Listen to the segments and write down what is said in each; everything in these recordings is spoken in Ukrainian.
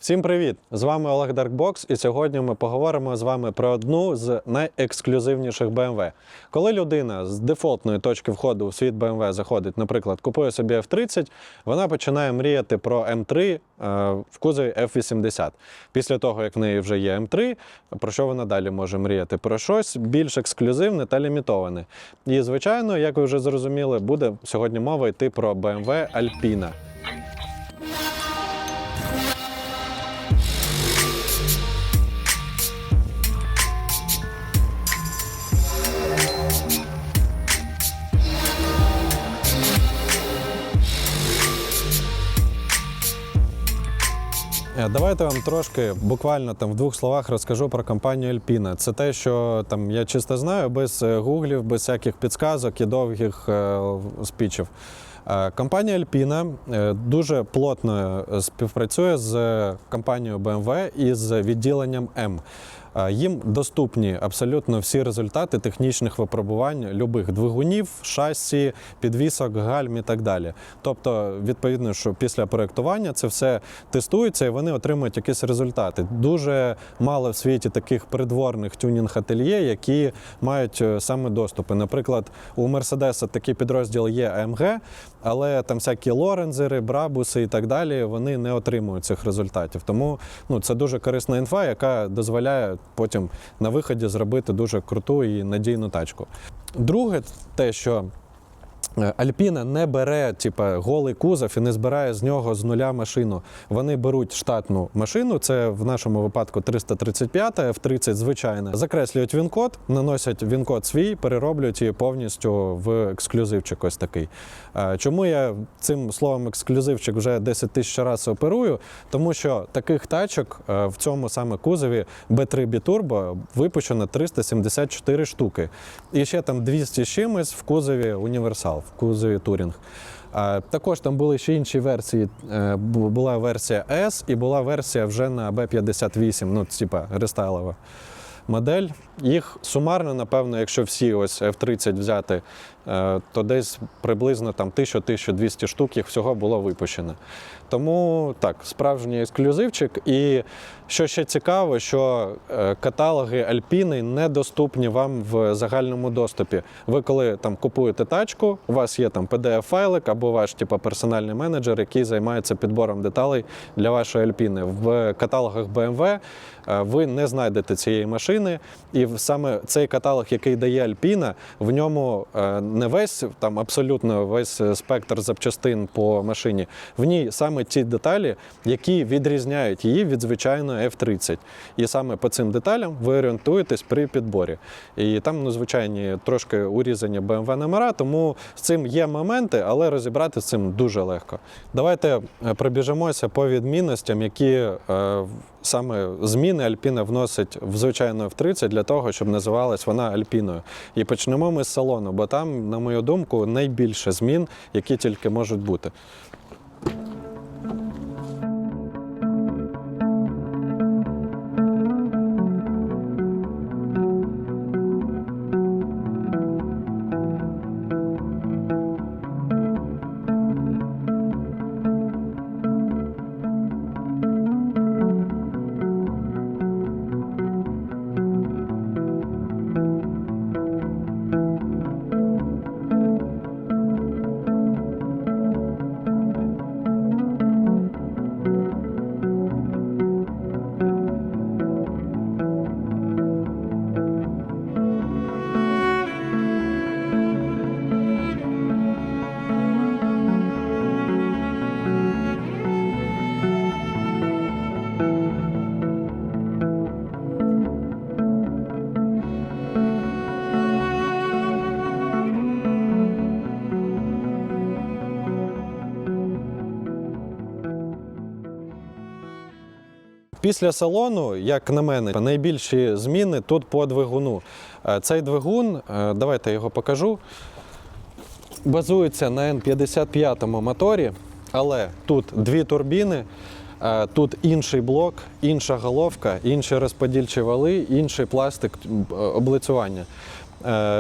Всім привіт! З вами Олег Даркбокс, і сьогодні ми поговоримо з вами про одну з найексклюзивніших BMW. Коли людина з дефолтної точки входу у світ BMW заходить, наприклад, купує собі F30, вона починає мріяти про М3 в кузові F80. Після того, як в неї вже є М3, про що вона далі може мріяти? Про щось більш ексклюзивне та лімітоване. І, звичайно, як ви вже зрозуміли, буде сьогодні мова йти про BMW Alpina. Давайте вам трошки, буквально в двох словах розкажу про компанію Alpina. Це те, що я чисто знаю, без гуглів, без всяких підказок і довгих спічів. Компанія Alpina дуже плотно співпрацює з компанією BMW і з відділенням М. Їм доступні абсолютно всі результати технічних випробувань любих двигунів, шасі, підвісок, гальм і так далі. Тобто, відповідно, що після проєктування це все тестується і вони отримують якісь результати. Дуже мало в світі таких придворних тюнінг-ательє, які мають саме доступи. Наприклад, у Мерседеса такий підрозділ є AMG, але там всякі Лорензери, Брабуси і так далі, вони не отримують цих результатів. Тому це дуже корисна інфа, яка дозволяє потім на виході зробити дуже круту і надійну тачку. Друге, те, що Alpina не бере голий кузов і не збирає з нього з нуля машину. Вони беруть штатну машину, це в нашому випадку 335, F30 звичайна. Закреслюють він-код, наносять він-код свій, перероблюють її повністю в ексклюзивчик ось такий. Чому я цим словом ексклюзивчик вже 10 тисяч разів оперую? Тому що таких тачок в цьому саме кузові B3 B-Turbo випущено 374 штуки. І ще 200 з чимось в кузові універсал, в кузові Турінг. Також там були ще інші версії. Була версія S і була версія вже на B58, рестайлова модель. Їх сумарно, напевно, якщо всі ось F30 взяти, то десь приблизно 1000-1200 штук їх всього було випущено. Тому так, справжній ексклюзивчик. І що ще цікаво, що каталоги Alpina недоступні вам в загальному доступі. Ви коли купуєте тачку, у вас є PDF-файлик або ваш персональний менеджер, який займається підбором деталей для вашої Alpina. В каталогах BMW ви не знайдете цієї машини, і саме цей каталог, який дає Alpina, в ньому не весь, абсолютно весь спектр запчастин по машині, в ній саме ті деталі, які відрізняють її від звичайної F30. І саме по цим деталям ви орієнтуєтесь при підборі. І там, звичайні, трошки урізані BMW номера, тому з цим є моменти, але розібрати з цим дуже легко. Давайте пробіжимося по відмінностям, які саме зміни Alpina вносить в звичайну F30 для того, щоб називалась вона Alpinою. І почнемо ми з салону, бо там, на мою думку, найбільше змін, які тільки можуть бути. Після салону, як на мене, найбільші зміни тут по двигуну. Цей двигун, давайте я його покажу, базується на N55 моторі, але тут дві турбіни, тут інший блок, інша головка, інші розподільчі вали, інший пластик облицювання.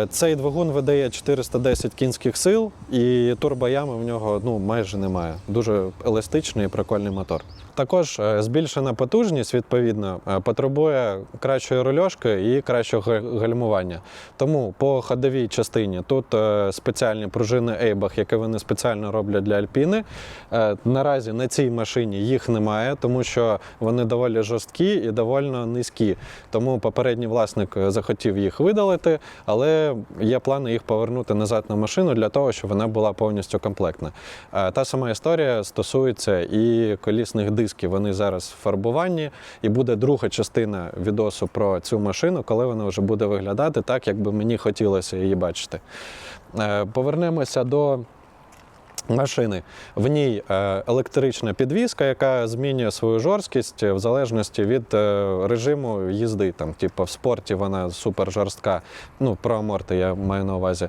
Цей двигун видає 410 кінських сил, і турбоями в нього майже немає. Дуже еластичний і прикольний мотор. Також збільшена потужність, відповідно, потребує кращої рульошки і кращого гальмування. Тому по ходовій частині тут спеціальні пружини Eibach, які вони спеціально роблять для Альпіни. Наразі на цій машині їх немає, тому що вони доволі жорсткі і доволі низькі. Тому попередній власник захотів їх видалити, але є плани їх повернути назад на машину для того, щоб вона була повністю комплектна. Та сама історія стосується і колісних дисків. Вони зараз в фарбуванні, і буде друга частина відосу про цю машину, коли вона вже буде виглядати так, як би мені хотілося її бачити. Повернемося до машини. В ній електрична підвізка, яка змінює свою жорсткість в залежності від режиму їзди. Типу в спорті вона супер жорстка, про аморти я маю на увазі.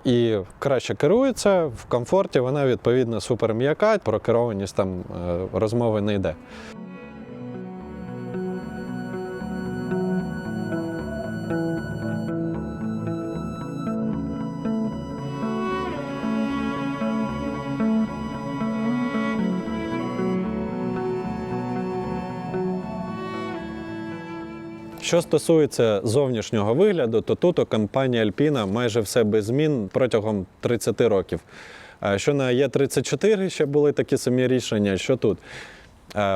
І краще керується, в комфорті вона, відповідно, супер м'яка, про керованість розмови не йде. Що стосується зовнішнього вигляду, то тут у компанії Alpina майже все без змін протягом 30 років. Що на Е34 ще були такі самі рішення, що тут.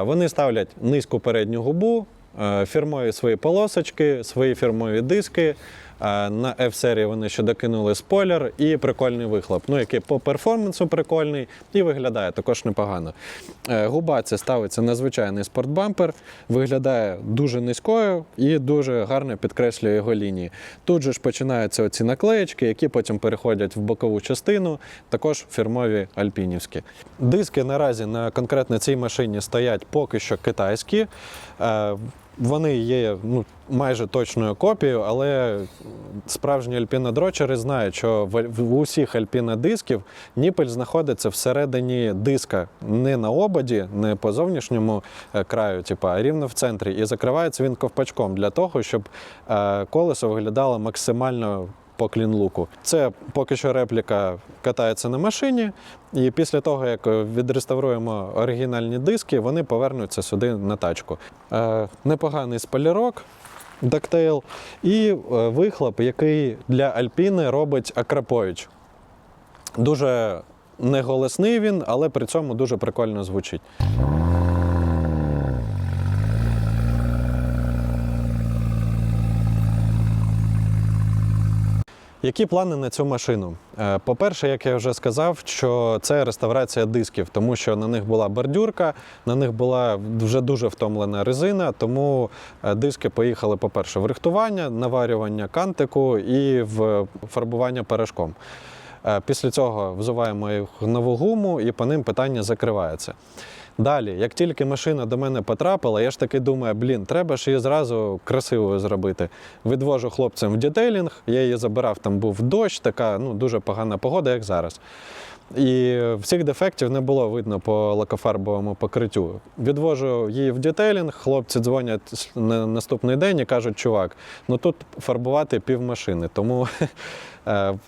Вони ставлять низьку передню губу, фірмові свої полосочки, свої фірмові диски. На F-серії вони ще докинули спойлер і прикольний вихлоп, який по перформансу прикольний і виглядає також непогано. Губа ця ставиться на звичайний спортбампер, виглядає дуже низькою і дуже гарно підкреслює його лінії. Тут же ж починаються оці наклеєчки, які потім переходять в бокову частину, також фірмові альпінівські. Диски наразі на конкретно цій машині стоять поки що китайські. Вони є майже точною копією, але справжні альпінодрочери знають, що в усіх альпінодисків ніпель знаходиться всередині диска, не на ободі, не по зовнішньому краю, а рівно в центрі. І закривається він ковпачком для того, щоб колесо виглядало максимально по клін-луку. Це поки що репліка катається на машині, і після того, як відреставруємо оригінальні диски, вони повернуться сюди на тачку. Непоганий спойлерок, дактейл і вихлоп, який для Альпіни робить Акрапович. Дуже неголосний він, але при цьому дуже прикольно звучить. Які плани на цю машину? По-перше, як я вже сказав, що це реставрація дисків, тому що на них була бордюрка, на них була вже дуже втомлена резина, тому диски поїхали, по-перше, в рихтування, наварювання кантику і в фарбування порошком. Після цього взуваємо їх в нову гуму і по ним питання закривається. Далі, як тільки машина до мене потрапила, я ж таки думаю, треба ж її зразу красивою зробити. Відвожу хлопцям в детейлінг, я її забирав, там був дощ, така дуже погана погода, як зараз. І всіх дефектів не було видно по лакофарбовому покриттю. Відвожу її в детейлінг, хлопці дзвонять на наступний день і кажуть, чувак, тут фарбувати півмашини. Тому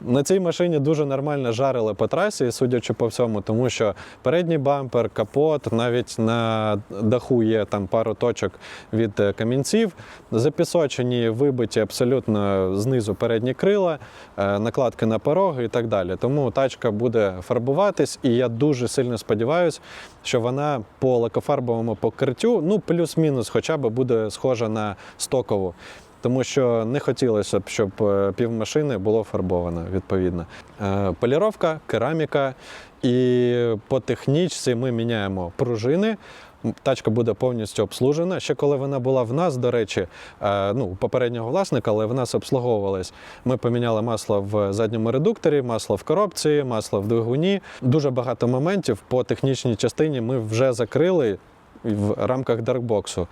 на цій машині дуже нормально жарили по трасі, судячи по всьому, тому що передній бампер, капот, навіть на даху є там пару точок від камінців, запісочені, вибиті абсолютно знизу передні крила, накладки на пороги і так далі. Тому тачка буде фарбуватись, і я дуже сильно сподіваюся, що вона по лакофарбовому покриттю, плюс-мінус хоча б буде схожа на стокову. Тому що не хотілося б, щоб півмашини було фарбовано, відповідно. Поліровка, кераміка, і по технічці ми міняємо пружини. Тачка буде повністю обслужена. Ще коли вона була в нас, до речі, у попереднього власника, але в нас обслуговувалась. Ми поміняли масло в задньому редукторі, масло в коробці, масло в двигуні. Дуже багато моментів по технічній частині ми вже закрили в рамках даркбоксу.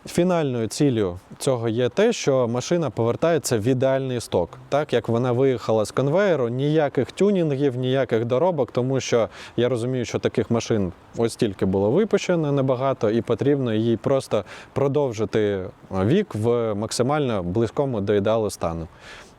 Фінальною ціллю цього є те, що машина повертається в ідеальний сток. Так, як вона виїхала з конвеєру, ніяких тюнінгів, ніяких доробок, тому що я розумію, що таких машин ось тільки було випущено небагато, і потрібно їй просто продовжити вік в максимально близькому до ідеалу стану.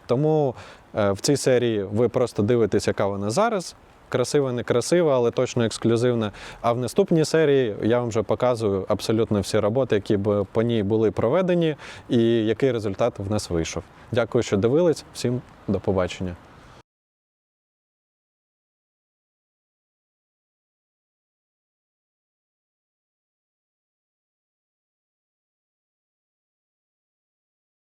Тому в цій серії ви просто дивитесь, яка вона зараз. Красива, не красива, але точно ексклюзивна. А в наступній серії я вам вже показую абсолютно всі роботи, які б по ній були проведені і який результат в нас вийшов. Дякую, що дивились. Всім до побачення.